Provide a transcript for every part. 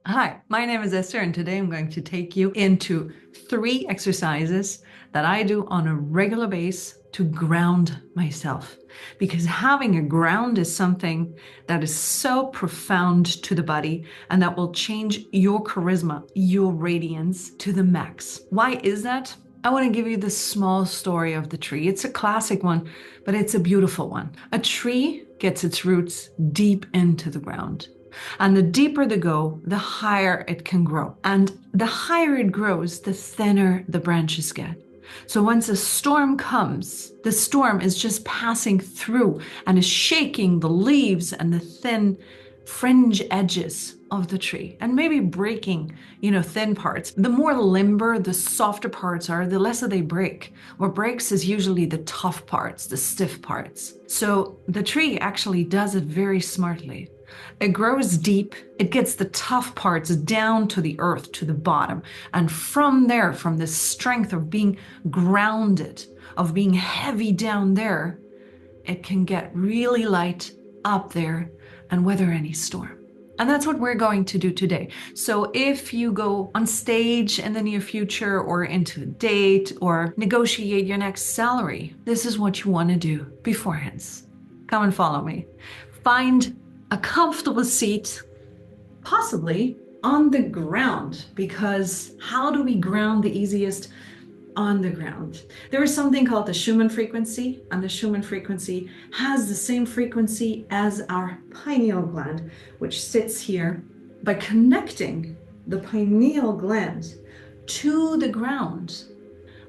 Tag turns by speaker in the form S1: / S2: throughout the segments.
S1: Hi, my name is Esther, and today I'm going to take you into 3 exercises that I do on a regular basis to ground myself. Because having a ground is something that is so profound to the body and that will change your charisma, your radiance to the max. Why is that? I want to give you the small story of the tree. It's a classic one, but it's a beautiful one. A tree gets its roots deep into the ground. And the deeper they go, the higher it can grow. And the higher it grows, the thinner the branches get. So once a storm comes, the storm is just passing through and is shaking the leaves and the thin fringe edges of the tree and maybe breaking, thin parts. The more limber, the softer parts are, the less they break. What breaks is usually the tough parts, the stiff parts. So the tree actually does it very smartly. It grows deep, it gets the tough parts down to the earth, to the bottom. And from there, from the strength of being grounded, of being heavy down there, it can get really light up there and weather any storm. And that's what we're going to do today. So if you go on stage in the near future or into a date or negotiate your next salary, this is what you want to do beforehand. Come and follow me. Find a comfortable seat, possibly on the ground, because how do we ground the easiest? On the ground. There is something called the Schumann frequency, and the Schumann frequency has the same frequency as our pineal gland, which sits here. By connecting the pineal gland to the ground,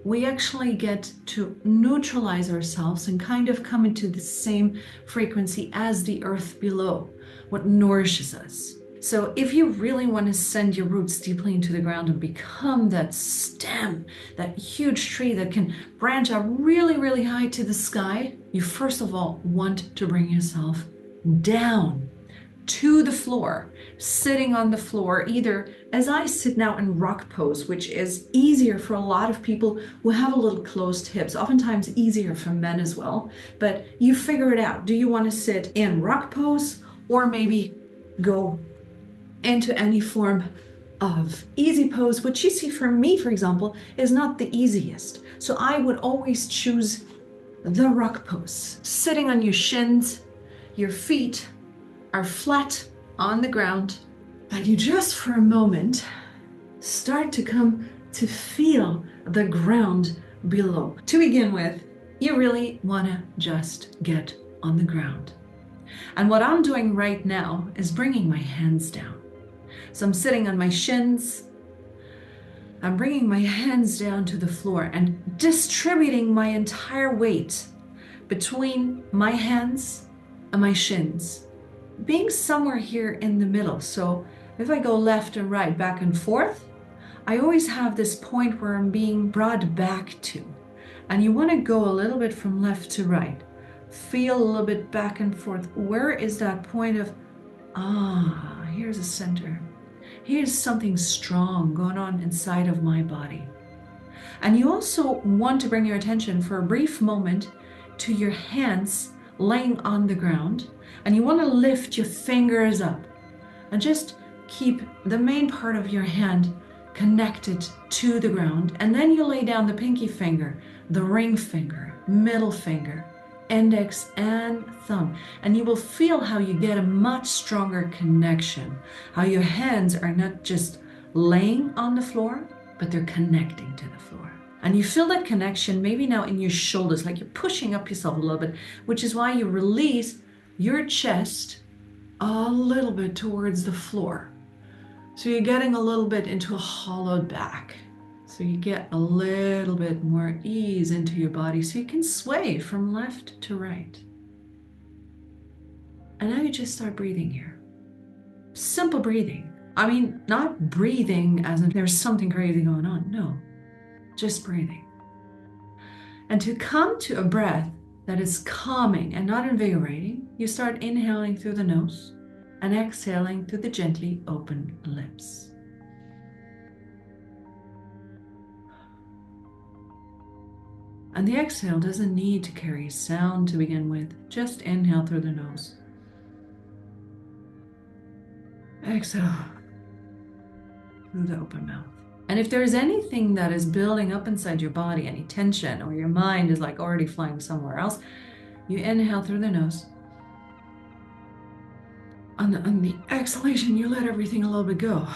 S1: we actually get to neutralize ourselves and kind of come into the same frequency as the earth below, what nourishes us. So if you really want to send your roots deeply into the ground and become that stem, that huge tree that can branch out really, really high to the sky, you first of all want to bring yourself down to the floor, sitting on the floor, either as I sit now in rock pose, which is easier for a lot of people who have a little closed hips, oftentimes easier for men as well, but you figure it out. Do you want to sit in rock pose or maybe go into any form of easy pose, which you see for me, for example, is not the easiest. So I would always choose the rock pose. Sitting on your shins, your feet are flat on the ground, and you just for a moment start to come to feel the ground below. To begin with, you really want to just get on the ground. And what I'm doing right now is bringing my hands down. So I'm sitting on my shins. I'm bringing my hands down to the floor and distributing my entire weight between my hands and my shins, being somewhere here in the middle. So if I go left and right, back and forth, I always have this point where I'm being brought back to. And you want to go a little bit from left to right. Feel a little bit back and forth. Where is that point of, here's a center. Here's something strong going on inside of my body. And you also want to bring your attention for a brief moment to your hands laying on the ground. And you want to lift your fingers up and just keep the main part of your hand connected to the ground. And then you lay down the pinky finger, the ring finger, middle finger, index and thumb, and you will feel how you get a much stronger connection, how your hands are not just laying on the floor, but they're connecting to the floor. And you feel that connection maybe now in your shoulders, like you're pushing up yourself a little bit, which is why you release your chest a little bit towards the floor. So you're getting a little bit into a hollowed back. So you get a little bit more ease into your body so you can sway from left to right. And now you just start breathing here. Simple breathing. I mean, not breathing as if there's something crazy going on. No, just breathing. And to come to a breath that is calming and not invigorating, you start inhaling through the nose and exhaling through the gently open lips. And the exhale doesn't need to carry sound to begin with. Just inhale through the nose. Exhale. through the open mouth. And if there's anything that is building up inside your body, any tension, or your mind is like already flying somewhere else, you inhale through the nose. On the exhalation, you let everything a little bit go.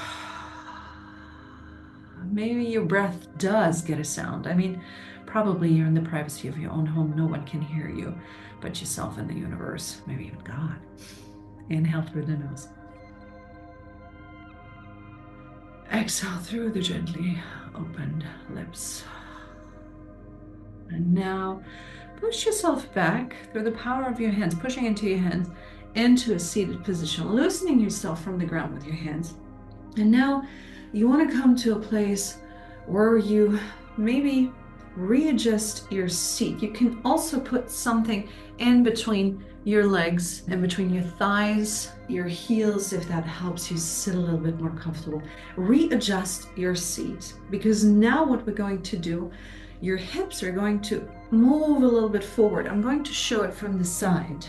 S1: Maybe your breath does get a sound. I mean, probably you're in the privacy of your own home. No one can hear you but yourself and the universe, maybe even God. Inhale through the nose. Exhale through the gently opened lips. And now push yourself back through the power of your hands, pushing into your hands into a seated position, loosening yourself from the ground with your hands. And now you want to come to a place where you maybe readjust your seat. You can also put something in between your legs, in between your thighs, your heels, if that helps you sit a little bit more comfortable. Readjust your seat, because now what we're going to do, your hips are going to move a little bit forward. I'm going to show it from the side.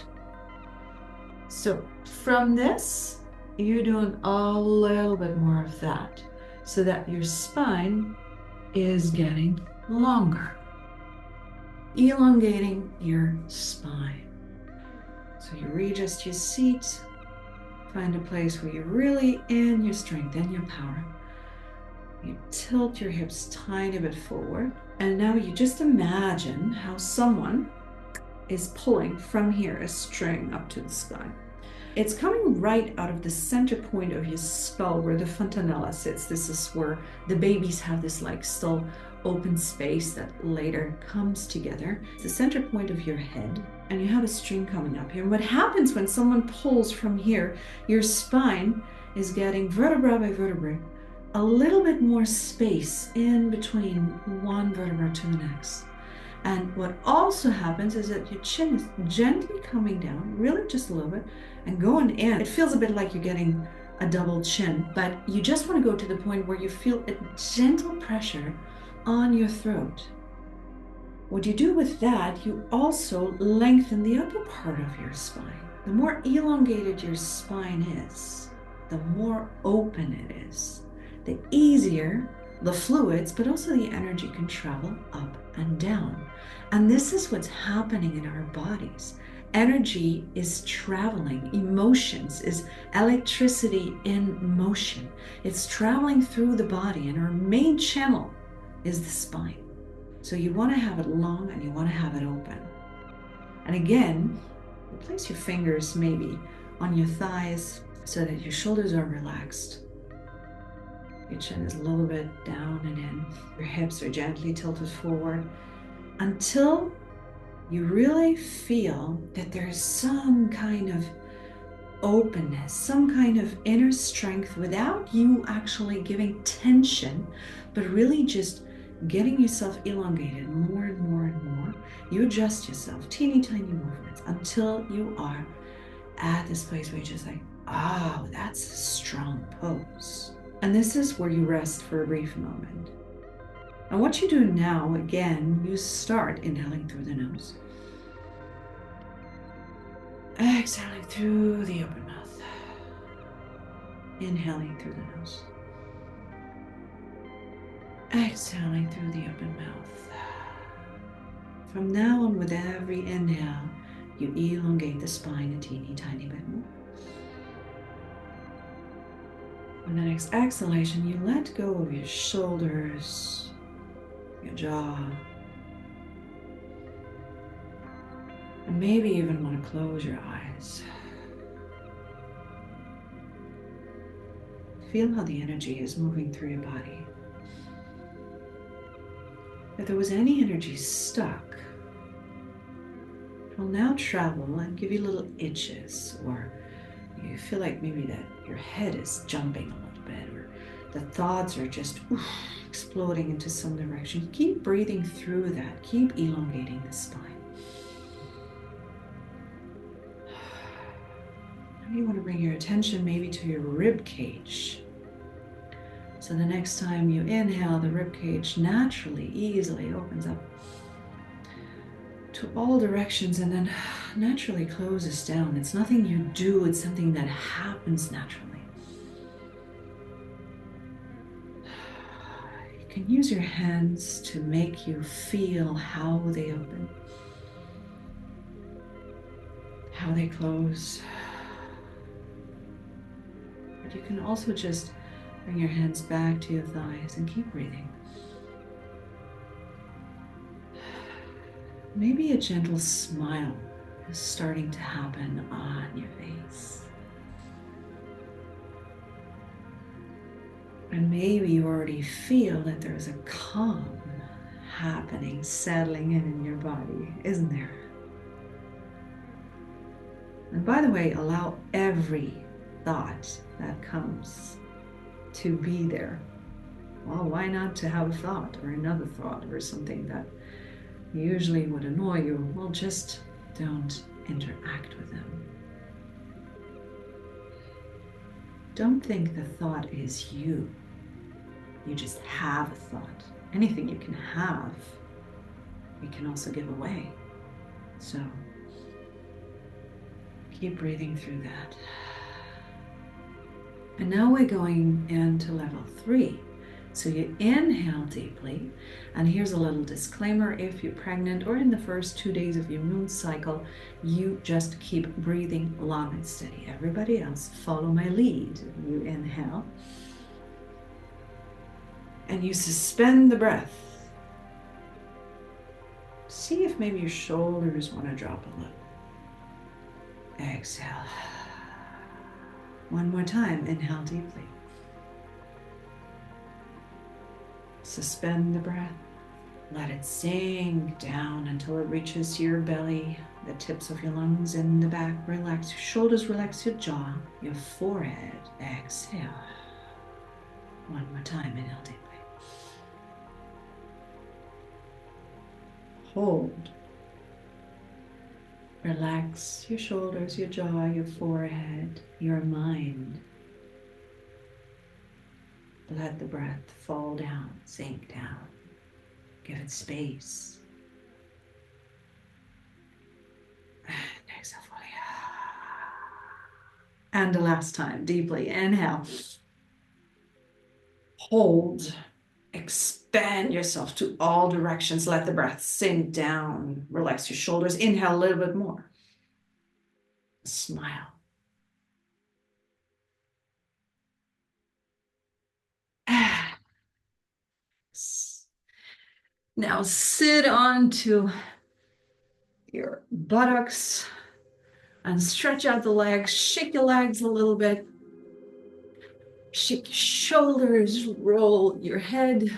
S1: So from this, you're doing a little bit more of that, so that your spine is getting longer, elongating your spine. So you readjust your seat, find a place where you're really in your strength and your power. You tilt your hips tiny bit forward, and now you just imagine how someone is pulling from here a string up to the sky. It's coming right out of the center point of your skull where the fontanella sits. This is where the babies have this like still open space that later comes together. It's the center point of your head, and you have a string coming up here. And what happens when someone pulls from here, your spine is getting vertebra by vertebra, a little bit more space in between one vertebra to the next. And what also happens is that your chin is gently coming down, really just a little bit, and going in. It feels a bit like you're getting a double chin, but you just want to go to the point where you feel a gentle pressure on your throat. What you do with that, you also lengthen the upper part of your spine. The more elongated your spine is, the more open it is, the easier the fluids, but also the energy can travel up and down. And this is what's happening in our bodies. Energy is traveling. Emotions is electricity in motion. It's traveling through the body, and our main channel is the spine. So you want to have it long and you want to have it open. And again, place your fingers maybe on your thighs so that your shoulders are relaxed. Your chin is a little bit down and in. Your hips are gently tilted forward until you really feel that there's some kind of openness, some kind of inner strength without you actually giving tension, but really just getting yourself elongated more and more and more. You adjust yourself, teeny tiny movements, until you are at this place where you're just like, oh, that's a strong pose. And this is where you rest for a brief moment. And what you do now, again, you start inhaling through the nose. Exhaling through the open mouth. Inhaling through the nose. Exhaling through the open mouth. From now on, with every inhale, you elongate the spine a teeny tiny bit more. On the next exhalation, you let go of your shoulders, your jaw, and maybe even want to close your eyes. Feel how the energy is moving through your body. If there was any energy stuck, it will now travel and give you little itches, or you feel like maybe that your head is jumping a little bit, or the thoughts are just exploding into some direction. Keep breathing through that. Keep elongating the spine. Now you want to bring your attention maybe to your rib cage. So the next time you inhale, the rib cage naturally, easily opens up to all directions and then naturally closes down. It's nothing you do, it's something that happens naturally. You can use your hands to make you feel how they open, how they close. But you can also just bring your hands back to your thighs and keep breathing. Maybe a gentle smile is starting to happen on your face. And maybe you already feel that there's a calm happening, settling in your body, isn't there? And by the way, allow every thought that comes to be there. Well, why not to have a thought or another thought or something that usually would annoy you? Well, just don't interact with them. Don't think the thought is you. You just have a thought. Anything you can have, you can also give away. So keep breathing through that. And now we're going into level 3. So you inhale deeply, and here's a little disclaimer: if you're pregnant or in the first 2 days of your moon cycle, you just keep breathing long and steady. Everybody else, follow my lead. You inhale, and you suspend the breath. See if maybe your shoulders want to drop a little. Exhale. One more time, inhale deeply. Suspend the breath. Let it sink down until it reaches your belly, the tips of your lungs in the back. Relax your shoulders, relax your jaw, your forehead. Exhale. One more time, inhale deeply. Hold. Relax your shoulders, your jaw, your forehead, your mind. Let the breath fall down, sink down. Give it space. And exhale fully. And the last time, deeply inhale. Hold. Expand yourself to all directions. Let the breath sink down. Relax your shoulders. Inhale a little bit more. Smile. Now sit onto your buttocks and stretch out the legs. Shake your legs a little bit. Shake your shoulders. Roll your head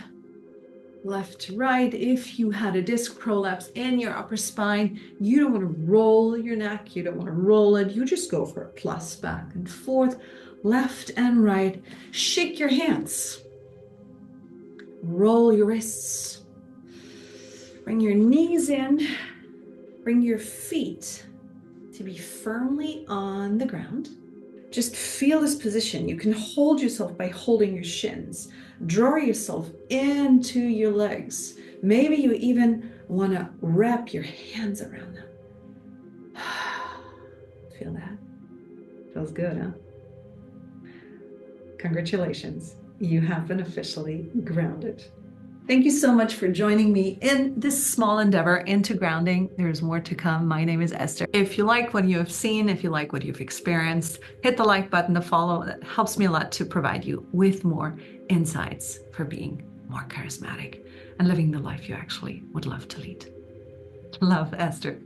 S1: left to right. If you had a disc prolapse in your upper spine, you don't want to roll your neck. You don't want to roll it. You just go for a plus, back and forth, left and right. Shake your hands. Roll your wrists. Bring your knees in. Bring your feet to be firmly on the ground. Just feel this position. You can hold yourself by holding your shins. Draw yourself into your legs. Maybe you even want to wrap your hands around them. Feel that? Feels good, huh? Congratulations. You have been officially grounded. Thank you so much for joining me in this small endeavor into grounding. There's more to come. My name is Esther. If you like what you have seen, if you like what you've experienced, hit the like button, the follow. That helps me a lot to provide you with more insights for being more charismatic and living the life you actually would love to lead. Love, Esther.